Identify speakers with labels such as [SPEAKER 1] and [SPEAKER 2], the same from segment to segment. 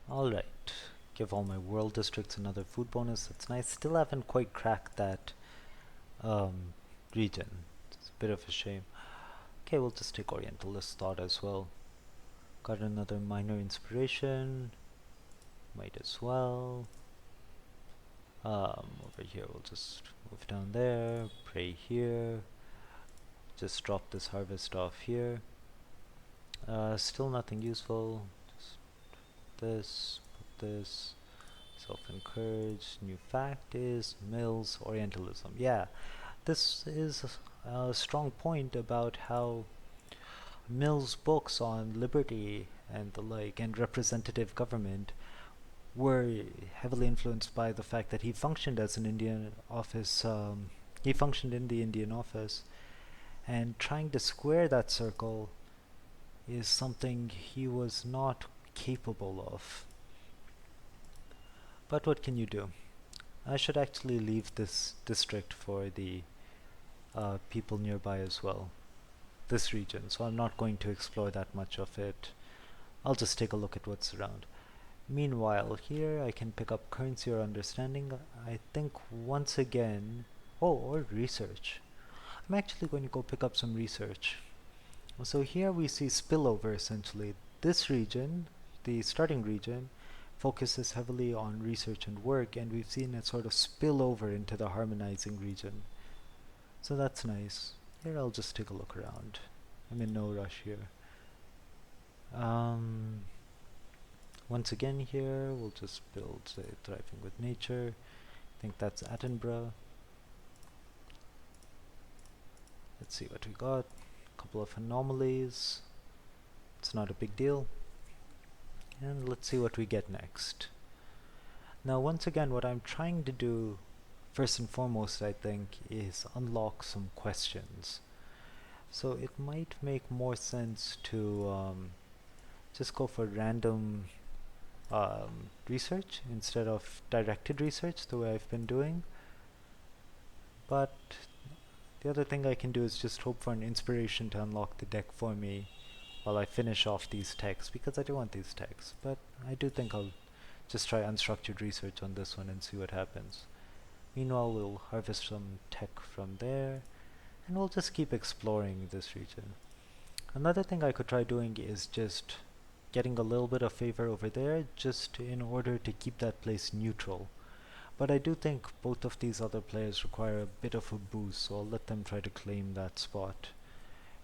[SPEAKER 1] Alright, give all my world districts another food bonus. That's nice. Still haven't quite cracked that um, region. It's a bit of a shame. Okay, we'll just take Orientalist thought as well. Got another minor inspiration. Might as well. Over here, we'll just move down there. Pray here. Just drop this harvest off here. Still nothing useful. Just this, put this. Self-encouraged. New fact is Mill's Orientalism. Yeah, this is a strong point about how Mill's books on liberty and the like and representative government were heavily influenced by the fact that he functioned as an Indian office. He functioned in the Indian office, and trying to square that circle is something he was not capable of. But what can you do? I should actually leave this district for the people nearby as well, this region, so I'm not going to explore that much of it. I'll just take a look at what's around. Meanwhile, here I can pick up currency or understanding. I think once again, oh, or research. I'm actually going to go pick up some research. So here we see spillover essentially. This region, the starting region, focuses heavily on research and work, and we've seen it sort of spill over into the harmonizing region. So that's nice. Here I'll just take a look around. I'm in no rush here. Um, Once again here, we'll just build, say, Thriving with Nature. I think that's Attenborough. Let's see what we got. A couple of anomalies. It's not a big deal. And let's see what we get next. Now, once again, what I'm trying to do, first and foremost, I think, is unlock some questions. So it might make more sense to just go for random research instead of directed research the way I've been doing. But the other thing I can do is just hope for an inspiration to unlock the deck for me while I finish off these texts, because I do want these texts. But I do think I'll just try unstructured research on this one and see what happens. Meanwhile, we'll harvest some tech from there, and we'll just keep exploring this region. Another thing I could try doing is just getting a little bit of favor over there, just in order to keep that place neutral. But I do think both of these other players require a bit of a boost, so I'll let them try to claim that spot.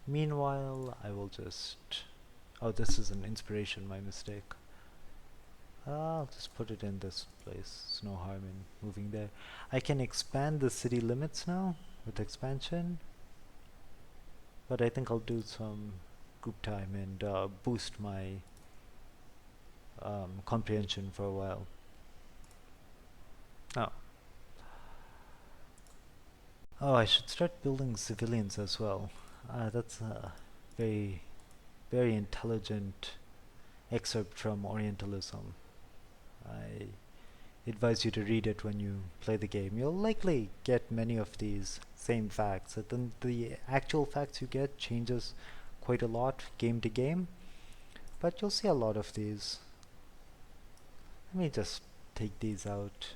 [SPEAKER 1] Meanwhile, I will just... Oh, this is an inspiration, my mistake. I'll just put it in this place. There's no harm in moving there. I can expand the city limits now with expansion, but I think I'll do some group time and boost my comprehension for a while. Oh. Oh, I should start building civilians as well. That's a very, very intelligent excerpt from Orientalism. I advise you to read it when you play the game. You'll likely get many of these same facts. Then the actual facts you get changes quite a lot game to game, but you'll see a lot of these. Let me just take these out.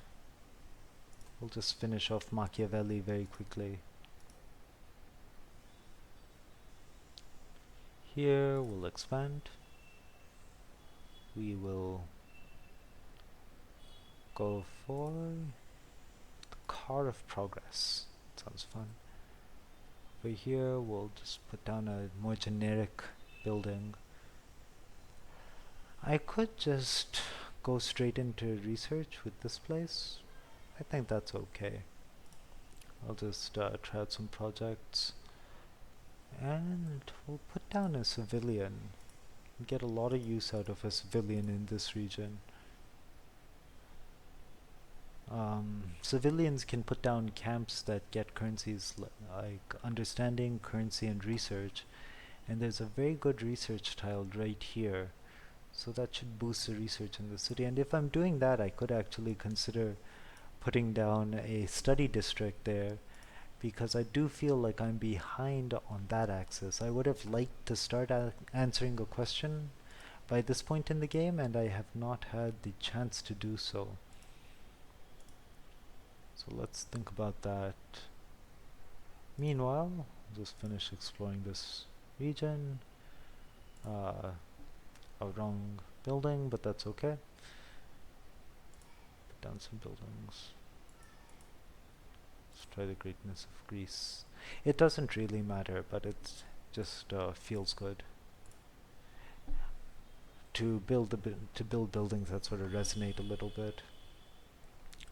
[SPEAKER 1] We'll just finish off Machiavelli very quickly. Here we'll expand. We will go for the Car of Progress. Sounds fun. Over here we'll just put down a more generic building. I could just go straight into research with this place. I think that's okay. I'll just try out some projects, and we'll put down a civilian. Get a lot of use out of a civilian in this region. Civilians can put down camps that get currencies like understanding, currency, and research, and there's a very good research tiled right here, so that should boost the research in the city. And if I'm doing that, I could actually consider putting down a study district there, because I do feel like I'm behind on that axis. I would have liked to start answering a question by this point in the game, and I have not had the chance to do so. So let's think about that. Meanwhile, I'll just finish exploring this region. A wrong building, but that's okay. Put down some buildings. Let's try the greatness of Greece. It doesn't really matter, but it just feels good to build buildings that sort of resonate a little bit.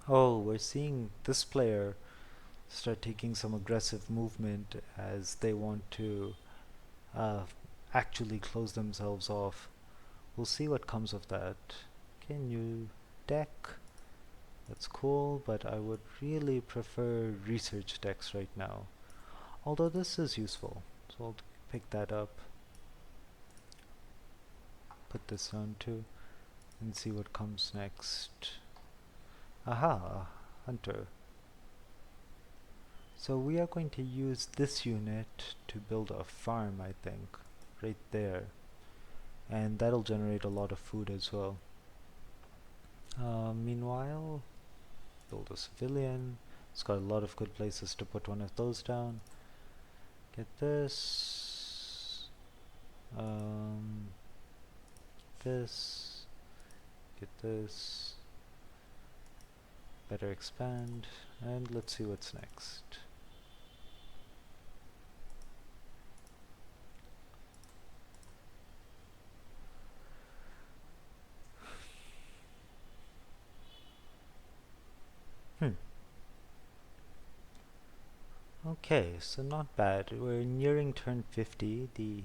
[SPEAKER 1] Oh, we're seeing this player start taking some aggressive movement as they want to uh, actually close themselves off. We'll see what comes of that. Okay, new deck. That's cool, but I would really prefer research decks right now. Although this is useful, so I'll pick that up. Put this on too, and see what comes next. Aha, hunter. So we are going to use this unit to build a farm, I think, right there. And that'll generate a lot of food as well. Meanwhile, build a civilian. It's got a lot of good places to put one of those down. Get this. This. Get this. Better expand. And let's see what's next. Okay, so not bad. We're nearing turn 50. The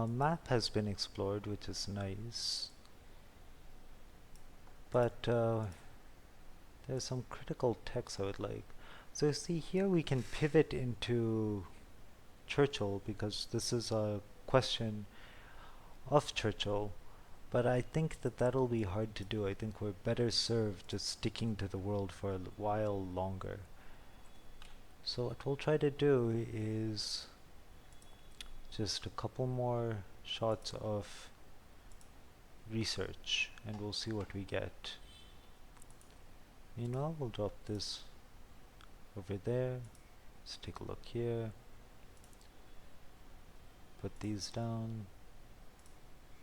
[SPEAKER 1] map has been explored, which is nice. But there's some critical text I would like. So see here we can pivot into Churchill because this is a question of Churchill. But I think that that'll be hard to do. I think we're better served just sticking to the world for a while longer. So what we'll try to do is just a couple more shots of research and we'll see what we get. Meanwhile, we'll drop this over there. Let's take a look here. Put these down.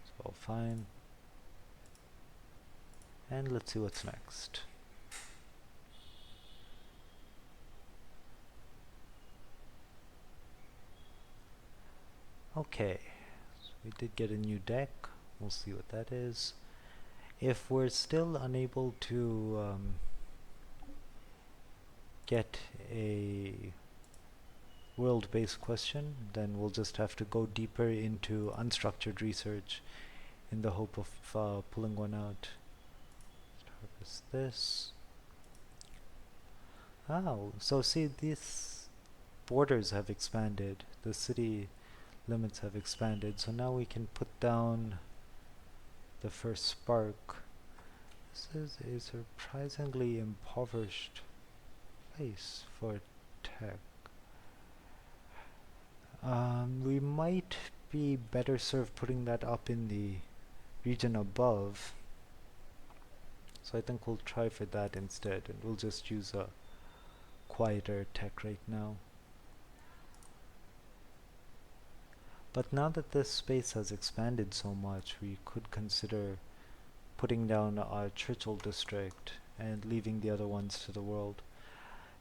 [SPEAKER 1] It's all fine. And let's see what's next. Okay, so we did get a new deck. We'll see what that is. If we're still unable to get a world-based question, then we'll just have to go deeper into unstructured research in the hope of pulling one out. Let's harvest this. Oh, so see, these borders have expanded. The city limits have expanded, so now we can put down the first spark. This is a surprisingly impoverished place for tech. We might be better served putting that up in the region above, so I think we'll try for that instead, and we'll just use a quieter tech right now. But now that this space has expanded so much, we could consider putting down our Churchill district and leaving the other ones to the world,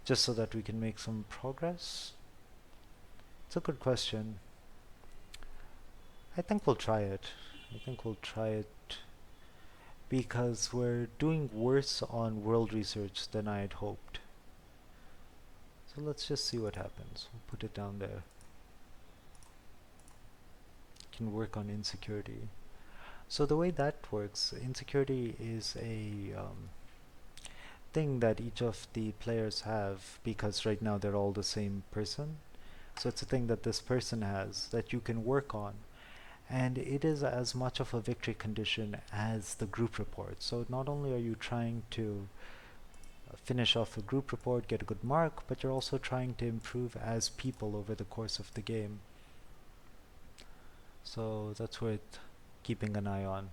[SPEAKER 1] just so that we can make some progress. It's a good question. I think we'll try it. Because we're doing worse on world research than I had hoped. So let's just see what happens. We'll put it down there. Can work on insecurity. So the way that works, insecurity is a thing that each of the players have, because right now they're all the same person. So it's a thing that this person has that you can work on, and it is as much of a victory condition as the group report. So not only are you trying to finish off a group report, get a good mark, but you're also trying to improve as people over the course of the game. So that's where it keeping an eye on.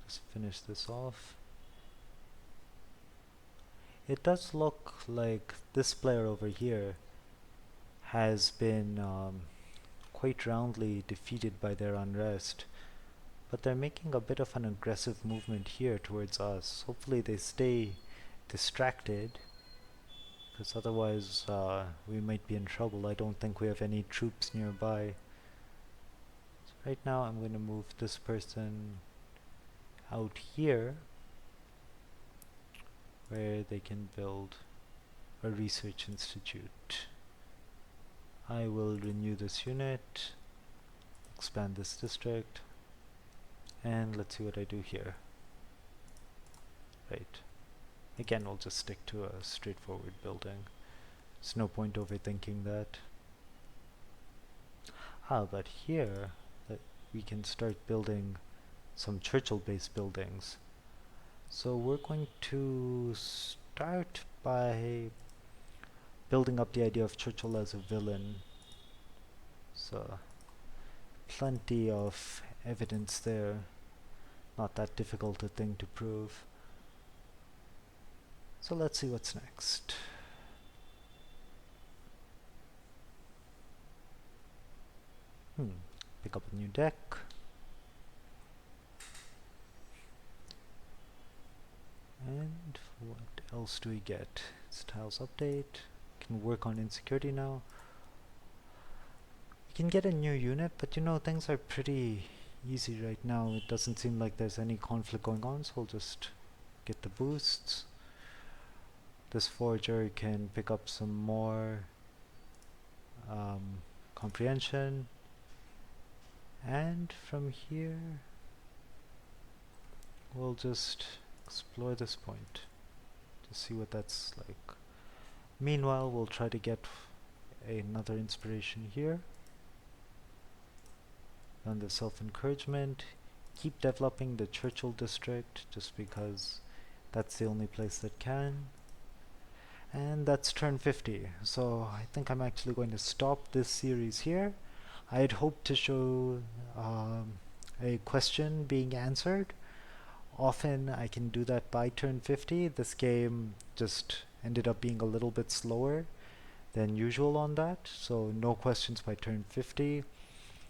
[SPEAKER 1] Just finish this off. It does look like this player over here has been quite roundly defeated by their unrest, but they're making a bit of an aggressive movement here towards us. Hopefully they stay distracted, because otherwise we might be in trouble. I don't think we have any troops nearby. So right now I'm going to move this person out here where they can build a research institute. I will renew this unit, expand this district, and let's see what I do here. Right. Again, we'll just stick to a straightforward building. There's no point overthinking that. But here we can start building some Churchill-based buildings. So we're going to start by building up the idea of Churchill as a villain. So plenty of evidence there. Not that difficult a thing to prove. So let's see what's next. Pick up a new deck. And what else do we get? Styles update. Can work on insecurity now. We can get a new unit, but you know, things are pretty easy right now. It doesn't seem like there's any conflict going on, so we'll just get the boosts. This forger can pick up some more comprehension, and from here we'll just explore this point to see what that's like. Meanwhile, we'll try to get another inspiration here. On the self-encouragement, keep developing the Churchill district just because that's the only place that can. And that's turn 50. So I think I'm actually going to stop this series here. I had hoped to show a question being answered. Often I can do that by turn 50. This game just ended up being a little bit slower than usual on that, so no questions by turn 50.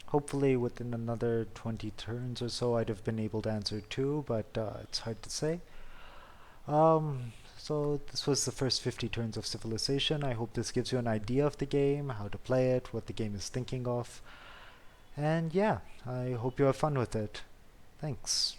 [SPEAKER 1] Hopefully within another 20 turns or so I'd have been able to answer 2, but it's hard to say. So this was the first 50 turns of Syphilisation. I hope this gives you an idea of the game, how to play it, what the game is thinking of. And yeah, I hope you have fun with it. Thanks.